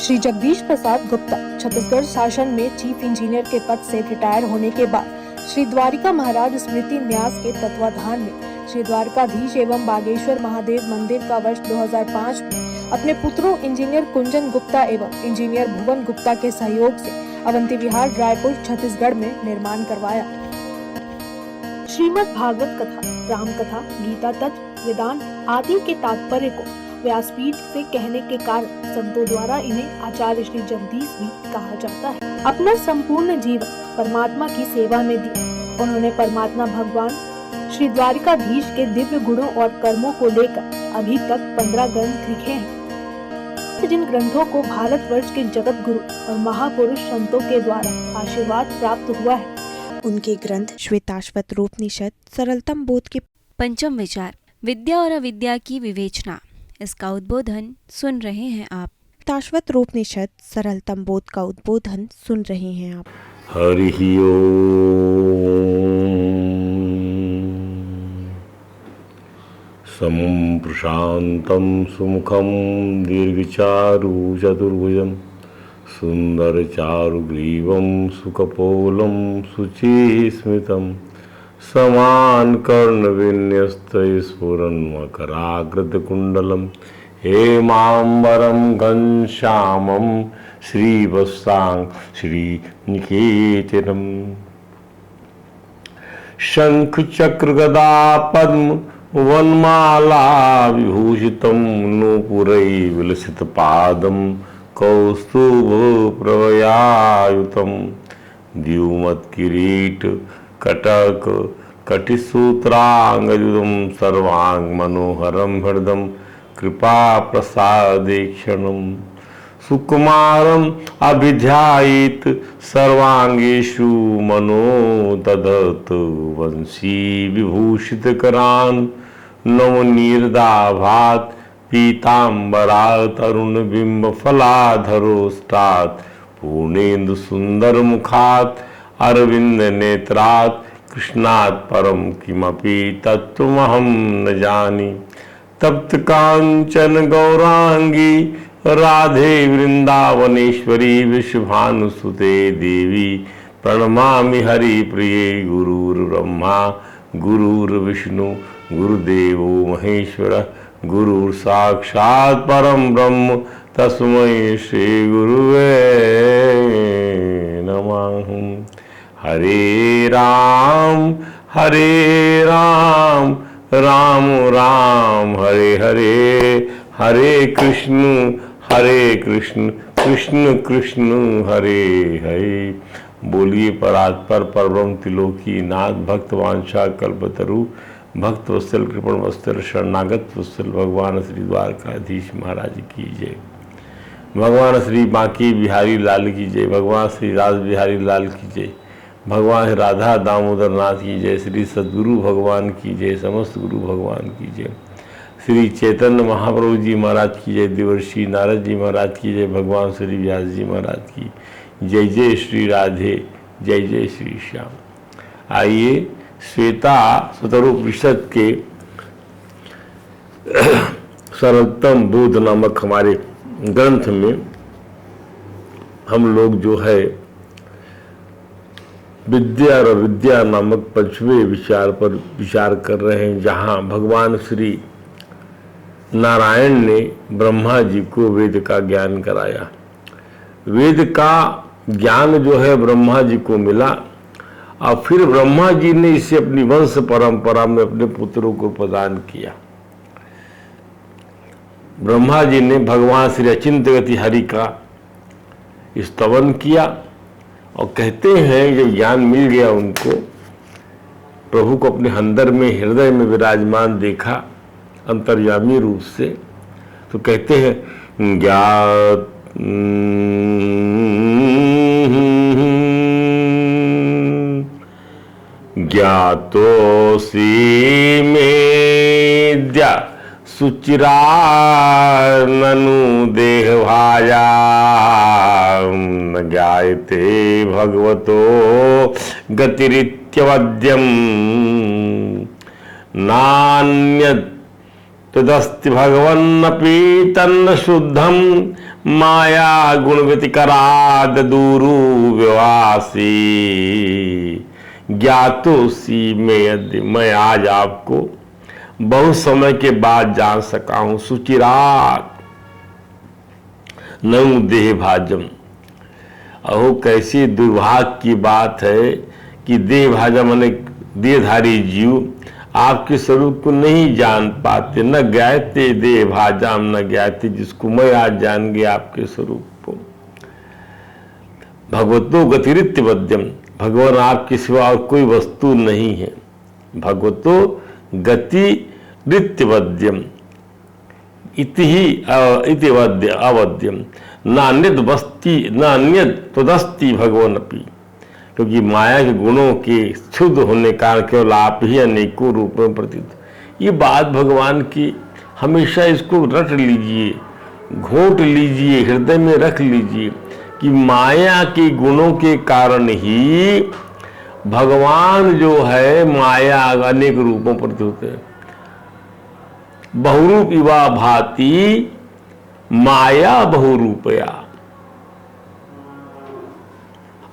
श्री जगदीश प्रसाद गुप्ता छत्तीसगढ़ शासन में chief engineer के पद से रिटायर होने के बाद श्री द्वारिका महाराज स्मृति न्यास के तत्वाधान में श्री द्वारकाधीश एवं बागेश्वर महादेव मंदिर का वर्ष 2005 में अपने पुत्रों इंजीनियर कुंजन गुप्ता एवं इंजीनियर भुवन गुप्ता के सहयोग से अवंती विहार रायपुर छत्तीसगढ़ में निर्माण करवाया। श्रीमद् भागवत कथा, राम कथा, गीता तत्व, वेदांत आदि के तात्पर्य को व्यासपीठ से कहने के कारण संतों द्वारा इन्हें आचार्य श्री जगदीश भी कहा जाता है। अपना संपूर्ण जीवन परमात्मा की सेवा में दिया। उन्होंने परमात्मा भगवान श्री द्वारिकाधीश के दिव्य गुणों और कर्मों को लेकर अभी तक 15 ग्रंथ लिखे हैं, जिन ग्रंथों को भारतवर्ष के जगत गुरु और महापुरुष संतों के द्वारा आशीर्वाद प्राप्त हुआ है। उनके ग्रंथ श्वेताश्वत रूपनिषद, सरलतम बोध के पंचम विचार, विद्या और अविद्या की विवेचना, इसका उद्बोधन सुन रहे हैं आप। श्वेताश्वत रूपनिषद, सरलतम बोध का उद्बोधन सुन रहे हैं आप। हरि ओम। समं प्रशांतं सुमुखं दीर्घचारु चतुर्भुजं सुन्दरचारुग्रीवं सुकपोलं शुचिस्मितं समानकर्णविन्यस्तस्फुरन्मकराकृतकुण्डलं हेमाम्बरं घनश्यामं श्रीवत्सां श्रीनिकेतनं शङ्खचक्रगदा पद्म वनमाला विभूषितं नूपुरैः विलसितपादं कौस्तुभप्रभयायुतं द्युमत्किरीट कटक कटिसूत्रांगयुधं सर्वांगमनोहरं हृदं कृपाप्रसादेक्षणं सुकुमारम् अभिध्यायेत् सर्वांगेषु मनो ददत् वंशी विभूषितकरान् नवनीरदाभात् पीताम्बरात् अरुणबिम्बफलाधरोष्टात् पूर्णेन्दुसुन्दरमुखात् अरविन्दनेत्रात् कृष्णात् परं किमपि तत्त्वमहं न जाने। तप्तकाञ्चन गौरांगी राधे वृंदावनेश्वरी विश्वभानुसुते देवी प्रणमामि हरिप्रिये। गुरुर्ब्रह्मा गुरुर्विष्णु गुरुदेवो महेश्वरः गुरुर्साक्षात् परं ब्रह्म तस्मै श्री गुरुवे नमः। हरे राम राम राम हरे हरे, हरे कृष्ण कृष्ण कृष्ण हरे हरे। बोलिए परात्पर परब्रह्म त्रिलोकी नाथ भक्त वांछा कल्पतरु भक्त वत्सल कृपण वत्सल शरणागत वत्सल भगवान श्री द्वारकाधीश महाराज की जय। भगवान श्री बांके बिहारी लाल की जय। भगवान श्री राज बिहारी लाल की जय। भगवान राधा दामोदर नाथ की जय। श्री सद्गुरु भगवान की जय। समस्त गुरु भगवान की जय। श्री चैतन्य महाप्रभु जी महाराज की जय। देवर्षि नारद जी महाराज की जय। भगवान श्री व्यास जी महाराज की जय। जय श्री राधे, जय जय श्री श्याम। आइए श्वेताश्वतरूपनिषद के सरलतम बोध नामक हमारे ग्रंथ में हम लोग जो है विद्या और अविद्या नामक पांचवें विचार पर विचार कर रहे हैं, जहाँ भगवान श्री नारायण ने ब्रह्मा जी को वेद का ज्ञान कराया। वेद का ज्ञान जो है ब्रह्मा जी को मिला और फिर ब्रह्मा जी ने इसे अपनी वंश परंपरा में अपने पुत्रों को प्रदान किया। ब्रह्मा जी ने भगवान श्री अचिंत्य गति हरि का स्तवन किया और कहते हैं जब ज्ञान मिल गया उनको, प्रभु को अपने अंदर में हृदय में विराजमान देखा अंतर्यामी रूप से, तो कहते हैं ज्ञातोऽसि मेद्या सुचिराननु देहभाजा न ज्ञायते भगवतो गतिरित्यवद्यम् नान्यत् तदस्ति भगवन्नपि तन्न शुद्धम माया गुण व्यतिकराद दूरु व्यवासी। ज्ञातोसी मैं आज आपको बहुत समय के बाद जान सका हूं। सुचिरात ननु देह भाजम। अहो कैसी दुर्भाग्य की बात है कि देह भाजम माने देहधारी जीव आपके स्वरूप को नहीं जान पाते। न ज्ञाते देह भाजाम न ज्ञाते, जिसको मैं आज जान गया आपके स्वरूप को। भगवतो गतिरित्य वद्यम, भगवान आपके सिवा और कोई वस्तु नहीं है। भगवतो गति रित्यवद्यम इति वद्य अवद्यम नान्यद वस्ति नान्यद तदस्ति भगवान अपि। क्योंकि माया के गुणों के क्षुद्ध होने का कारण केवल आप ही अनेकों रूपों में प्रतीत। ये बात भगवान की हमेशा इसको रट लीजिए, घोट लीजिए, हृदय में रख लीजिए कि माया के गुणों के कारण ही भगवान जो है माया अनेक रूपों प्रतीत होते हैं। बहुरूप इवा भाति माया बहुरूपया।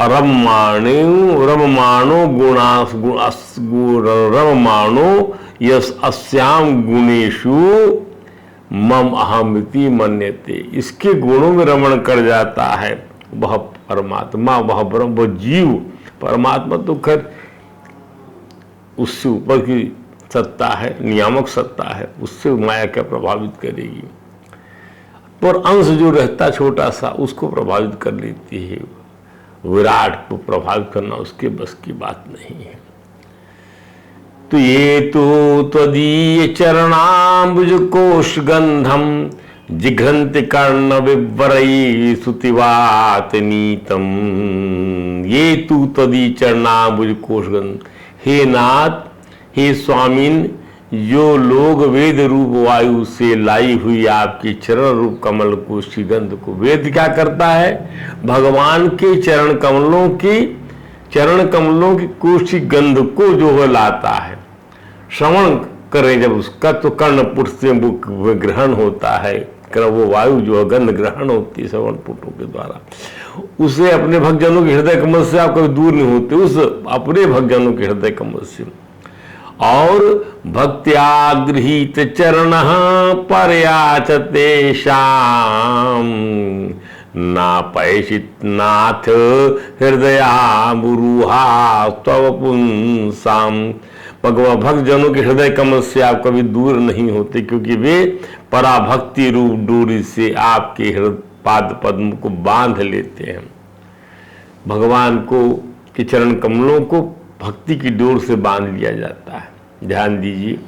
रममाणो रममाणो यस अस्याम गुणेषु मम अहमिति मन्यते। इसके गुणों में रमण कर जाता है वह परमात्मा, वह ब्रह्म, वह जीव। परमात्मा तो खैर उससे ऊपर की सत्ता है, नियामक सत्ता है, उससे माया क्या प्रभावित करेगी। पर अंश जो रहता छोटा सा उसको प्रभावित कर लेती है। विराट को प्रभावित करना उसके बस की बात नहीं है। तो ये तो त्वदीय चरणाम्बुज कोश गंधम जिघ्रंति कर्ण विवरई सुतिवात नीतम। ये तू त्वदीय चरणाम्बुज कोश गंध। हे नाथ, हे स्वामिन, जो लोग वेद रूप वायु से लाई हुई आपकी चरण रूप कमल को सुगंध को, वेद क्या करता है? भगवान के चरण कमलों की कोशी गंध को जो है लाता है। श्रवण करें जब उसका तो कर्णपुट से वो ग्रहण होता है। वो वायु जो है गंध ग्रहण होती है श्रवण पुटों के द्वारा। उसे अपने भक्तजनों के हृदय कमल से आप कभी दूर नहीं होते, उस अपने भक्तजनों के हृदय कमल से। और भक्त्या गृहीत चरण पर्याचते शाम नापैषित नाथ हृदयामुरुहा तव पुंसाम। भगवान भक्त जनों के हृदय कमल से आप कभी दूर नहीं होते, क्योंकि वे पराभक्ति रूप डोरी से आपके पाद पद्म को बांध लेते हैं। भगवान को के चरण कमलों को भक्ति की डोर से बांध लिया जाता है। ध्यान दीजिए,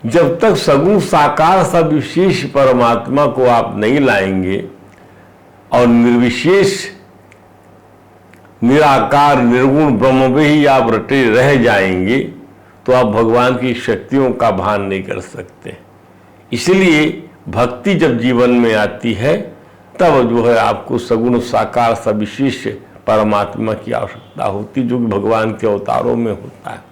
जब तक सगुण साकार सविशेष परमात्मा को आप नहीं लाएंगे और निर्विशेष निराकार निर्गुण ब्रह्म में ही आप रटे रह जाएंगे तो आप भगवान की शक्तियों का भान नहीं कर सकते। इसलिए भक्ति जब जीवन में आती है तब जो है आपको सगुण साकार सविशेष परमात्मा की आवश्यकता होती, जो कि भगवान के अवतारों में होता है।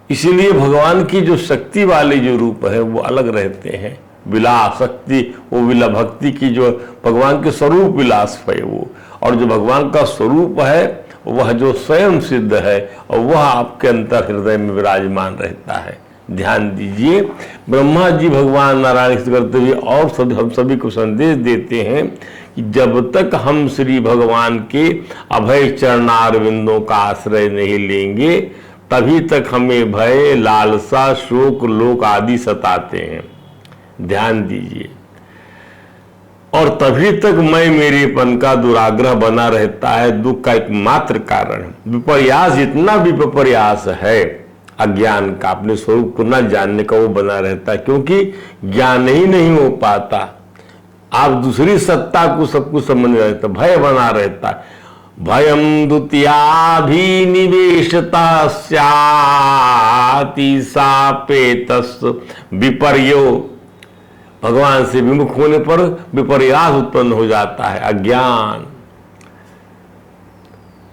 इसीलिए भगवान की जो शक्ति वाले जो रूप है वो अलग रहते हैं। विलास शक्ति, वो विला भक्ति की जो भगवान के स्वरूप विलास है वो, और जो भगवान का स्वरूप है वह जो स्वयं सिद्ध है और वह आपके अंतर हृदय में विराजमान रहता है। ध्यान दीजिए, ब्रह्मा जी भगवान नारायण से करते हुए और हम सभी को संदेश देते हैं कि जब तक हम श्री भगवान के अभय चरणारविंदों का आश्रय नहीं लेंगे तभी तक हमें भय, लालसा, शोक, लोक आदि सताते हैं। ध्यान दीजिए, और तभी तक मैं मेरेपन का दुराग्रह बना रहता है। दुख का एकमात्र कारण विपर्यास, जितना भी विपर्यास है अज्ञान का, अपने स्वरूप को न जानने का, वो बना रहता है, क्योंकि ज्ञान ही नहीं हो पाता। आप दूसरी सत्ता को सब कुछ समझ रहता, भय बना रहता है। भयम द्वितीयाभिनिवेशता स्याति सापेतस् विपर्यो। भगवान से विमुख होने पर विपर्यास उत्पन्न हो जाता है, अज्ञान।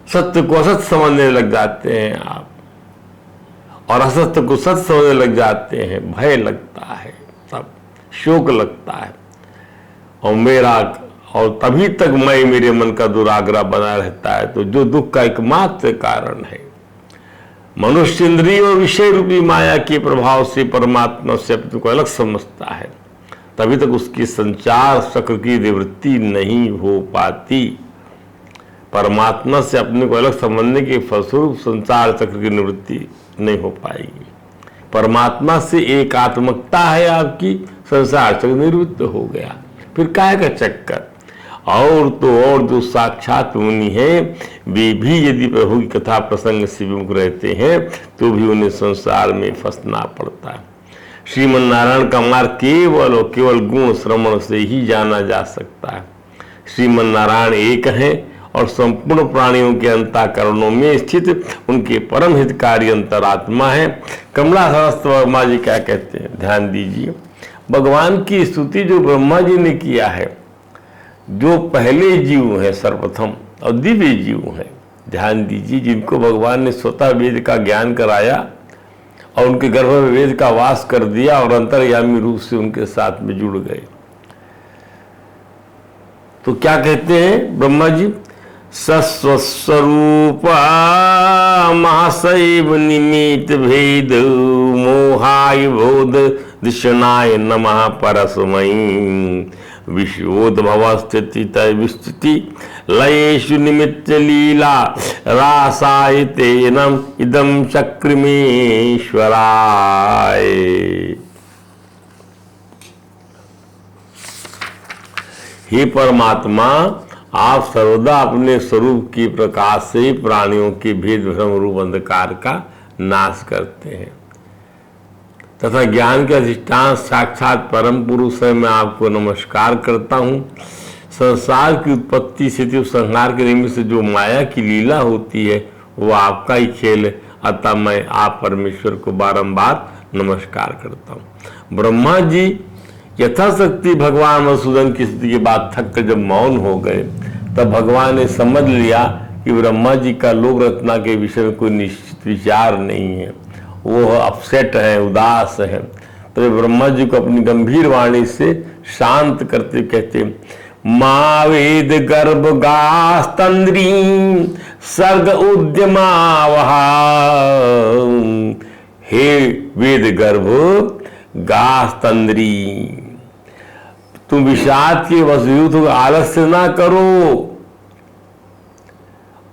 सत्य को असत्य समझने लग जाते हैं आप, और असत्य को सत्य समझने लग जाते हैं, भय लगता है, सब शोक लगता है और मेरा, और तभी तक मैं मेरे मन का दुराग्रह बना रहता है। तो जो दुख का एकमात्र कारण है मनुष्य इंद्रिय और विषय रूपी माया के प्रभाव से परमात्मा से अपने को अलग समझता है, तभी तक उसकी संचार चक्र की निवृत्ति नहीं हो पाती। परमात्मा से अपने को अलग समझने के फलस्वरूप संसार चक्र की निवृत्ति नहीं हो पाएगी। परमात्मा से एकात्मकता है आपकी, संसार चक्र निवृत्त हो गया, फिर काहे का चक्कर। और तो और जो साक्षात मुनि है वे भी यदि प्रभु की कथा प्रसंग से विमुख रहते हैं तो भी उन्हें संसार में फंसना पड़ता है। श्रीमन नारायण का मार्ग केवल और केवल गुण श्रवण से ही जाना जा सकता है। श्रीमन नारायण एक हैं और संपूर्ण प्राणियों के अंतःकरणों में स्थित उनके परम हितकारी अंतरात्मा है। कमला सहस्त्र वर्मा जी क्या कहते हैं, ध्यान दीजिए। भगवान की स्तुति जो ब्रह्मा जी ने किया है, जो पहले जीव हैं सर्वप्रथम और दिव्य जीव हैं, ध्यान दीजिए, जिनको भगवान ने स्वतः वेद का ज्ञान कराया और उनके गर्भ में वेद का वास कर दिया और अंतर्यामी रूप से उनके साथ में जुड़ गए। तो क्या कहते हैं ब्रह्मा जी, सस्वस्वरूप महाशैव निमित भेद मोहाय बोध दिशनाय नमः परस्मै विश्वोद्भव स्थिति विस्तृति लयेषु निमित्त लीला रासाय तेनम इदम चक्रमेश्वराय। हे परमात्मा, आप सर्वदा अपने स्वरूप की प्रकाश से प्राणियों के भेद भ्रम रूप अंधकार का नाश करते हैं तथा ज्ञान के अधिष्ठान साक्षात परम पुरुष है। मैं आपको नमस्कार करता हूँ। संसार की उत्पत्ति स्थिति संहार के निमित्त से जो माया की लीला होती है वो आपका ही खेल है, अतः मैं आप परमेश्वर को बारंबार नमस्कार करता हूँ। ब्रह्मा जी यथाशक्ति भगवान मधुसूदन की स्थिति के बाद थक कर जब मौन हो गए तब भगवान ने समझ लिया कि ब्रह्मा जी का लोक रत्ना के विषय में कोई निश्चित विचार नहीं है, वो अपसेट है, उदास है। तो ब्रह्मा जी को अपनी गंभीर वाणी से शांत करते कहते, मा वेद गर्भ गास्तंद्री सर्ग उद्यमावहा। हे वेद गर्भ गास्तंद्री, तुम विषाद के वशभूत हो, आलस्य ना करो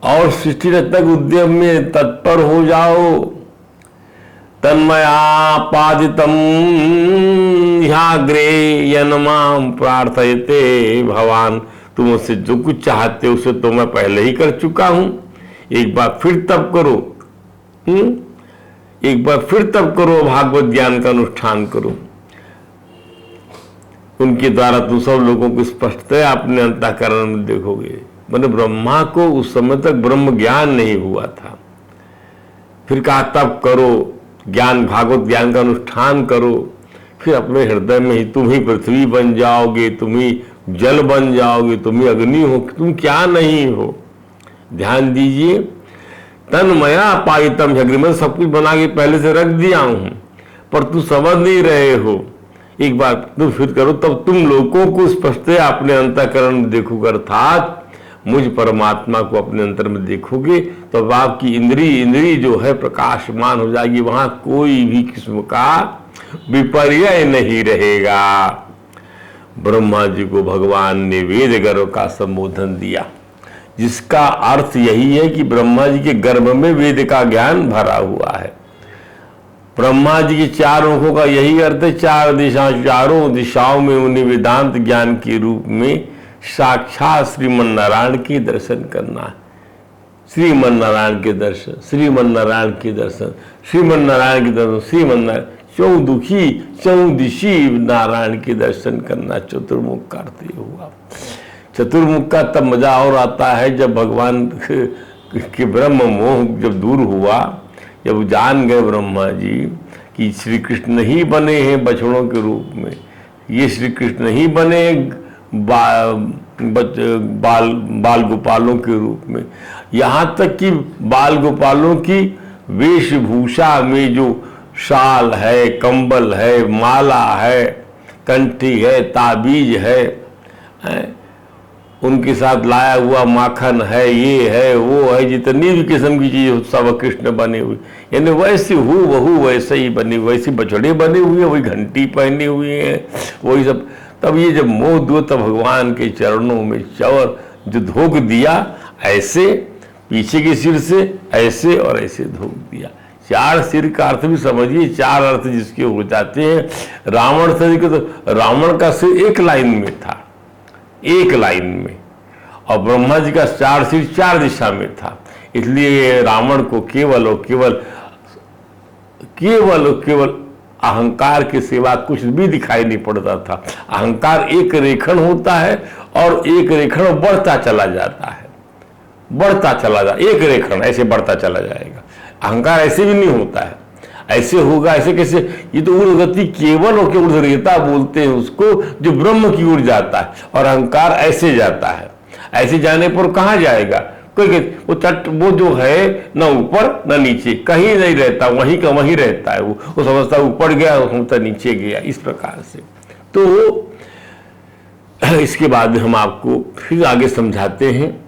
और सृष्टि तक उद्यम में तत्पर हो जाओ। तन्मया पादितम ह्याग्रे यन्मां प्रार्थयते भवान। तुम उससे जो कुछ चाहते हो उसे तो मैं पहले ही कर चुका हूं, एक बार फिर तब करो। एक बार फिर तब करो, भागवत ज्ञान का अनुष्ठान करो। उनके द्वारा तुम सब लोगों को स्पष्टतः अपने अंतःकरण में देखोगे। मैंने ब्रह्मा को उस समय तक ब्रह्म ज्ञान नहीं हुआ था, फिर कहा तब करो ज्ञान, भागवत ज्ञान का अनुष्ठान करो। फिर अपने हृदय में ही तुम ही पृथ्वी बन जाओगे, तुम ही जल बन जाओगे, तुम ही अग्नि हो, तुम क्या नहीं हो। ध्यान दीजिए, तन्मया पायितम ह्यग्रे, मैं सब कुछ बना के पहले से रख दिया हूं, पर तुम समझ नहीं रहे हो। एक बार तुम फिर करो, तब तुम लोगों को स्पष्ट अपने अंतःकरण में देखोगे, अर्थात मुझ परमात्मा को अपने अंतर में देखोगे तो आपकी इंद्री जो है प्रकाशमान हो जाएगी, वहां कोई भी किस्म का विपर्य नहीं रहेगा। ब्रह्मा जी को भगवान ने वेद गर्भ का संबोधन दिया, जिसका अर्थ यही है कि ब्रह्मा जी के गर्भ में वेद का ज्ञान भरा हुआ है। ब्रह्मा जी के चार मुखों का यही अर्थ है, चारों दिशाओं में उन्हें वेदांत ज्ञान के रूप में साक्षात श्रीमन नारायण के दर्शन करना है। श्रीमन नारायण के दर्शन, श्रीमन नारायण के दर्शन, श्रीमन नारायण के दर्शन, श्रीमन नारायण, चौदुखी चौदिशी नारायण के दर्शन करना चतुर्मुख करते हुआ। चतुर्मुख का तब मजा और आता है जब भगवान के ब्रह्म मोह जब दूर हुआ, जब जान गए ब्रह्मा जी कि श्री कृष्ण ही बने हैं बछड़ों के रूप में, ये श्री कृष्ण ही बने बाल गोपालों के रूप में। यहाँ तक कि बाल गोपालों की वेशभूषा में जो शाल है, कंबल है, माला है, कंठी है, ताबीज है, उनके साथ लाया हुआ माखन है, ये है वो है, जितनी भी किस्म की चीज़ सब कृष्ण बने हुए, यानी वैसे हूबहू वैसे ही बने, वैसे बछड़े बने हुए हैं, वही घंटी पहने हुए हैं, वही सब। तब ये जब मोह दो तब भगवान के चरणों में चवर जो धोख दिया, ऐसे पीछे के सिर से ऐसे और ऐसे धोख दिया। 4 सिर का अर्थ भी समझिए, 4 अर्थ जिसके हो जाते हैं। रावण से तो रावण का सिर एक लाइन में था, एक लाइन में, और ब्रह्मा जी का 4 सिर 4 दिशा में था। इसलिए रावण को केवल और केवल अहंकार के सिवा कुछ भी दिखाई नहीं पड़ता था। अहंकार एक रेखण होता है और एक रेखण बढ़ता चला जाता है, बढ़ता चला जा, एक रेखण ऐसे बढ़ता चला जाएगा। अहंकार ऐसे भी नहीं होता है, ऐसे होगा, ऐसे कैसे? ये तो ऊर्ध्वगति केवल और केवल रेता बोलते हैं उसको, जो ब्रह्म की ओर जाता है, और अहंकार ऐसे जाता है। ऐसे जाने पर कहाँ जाएगा? कोई वो तट, वो जो है ना ऊपर ना नीचे, कहीं नहीं रहता, वहीं का वहीं रहता है। वो समझता ऊपर गया, वो समझता नीचे गया, इस प्रकार से। तो इसके बाद हम आपको फिर आगे समझाते हैं।